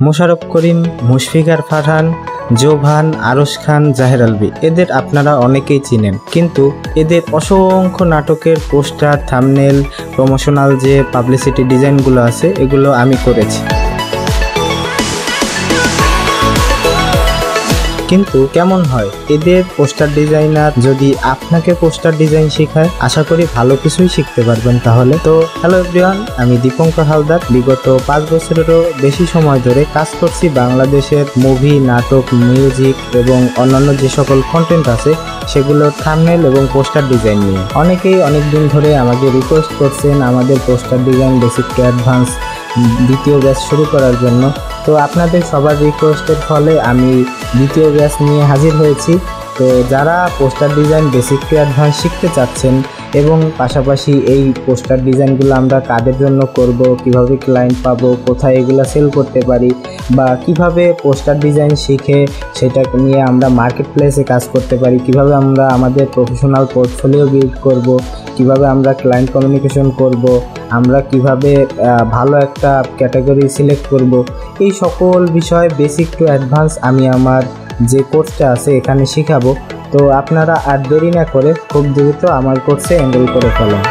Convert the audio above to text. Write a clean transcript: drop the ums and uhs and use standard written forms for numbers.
মোশাররফ করিম, মুশফিকার ফারহান, জোভান, আরশ খান, জাহের আলভী, এদের আপনারা অনেকেই চিনেন। কিন্তু এদের অসংখ্য নাটকের পোস্টার, থাম্বনেল, প্রমোশনাল যে পাবলিসিটি ডিজাইনগুলো আছে এগুলো আমি করেছি। কিন্তু কেমন হয় এদের পোস্টার ডিজাইনার যদি আপনাকে পোস্টার ডিজাইন শেখায়? আশা করি ভালো কিছুই শিখতে পারবেন তাহলে। তো হ্যালো এভরিওয়ান, আমি দীপঙ্কর হালদার। বিগত 5 বছরেরও বেশি সময় ধরে কাজ করছি বাংলাদেশের মুভি, নাটক, মিউজিক এবং অন্যান্য যে সকল কন্টেন্ট আছে সেগুলোর থাম্বনেল এবং পোস্টার ডিজাইন নিয়ে। অনেকেই অনেক দিন ধরে আমাকে রিকোয়েস্ট করছেন আমাদের poster design basic to advance দ্বিতীয় ব্যাচ শুরু করার জন্য। তো আপনাদের সবার রিকোয়েস্টের ফলে আমি দ্বিতীয় ব্যাচ নিয়ে হাজির হয়েছি। তো যারা poster design basic to advance শিখতে চাচ্ছেন এবং পাশাপাশি এই পোস্টার ডিজাইনগুলো আমরা কাদের জন্য করব, কিভাবে ক্লায়েন্ট পাবো, কোথায় এগুলো সেল করতে পারি, বা কিভাবে পোস্টার ডিজাইন শিখে সেটা নিয়ে আমরা মার্কেট প্লেসে কাজ করতে পারি, কিভাবে আমরা আমাদের প্রফেশনাল পোর্টফোলিও বিল্ড করব, কিভাবে আমরা ক্লায়েন্ট কমিউনিকেশন করব, আমরা কিভাবে ভালো একটা ক্যাটাগরি সিলেক্ট করব, এই সকল বিষয় বেসিক টু অ্যাডভান্স আমি আমার যে কোর্সটা আছে এখানে শেখাবো। তো আপনারা আর দেরি না করে খুব দ্রুত আমার কোর্সে এনরোল করে ফেলুন।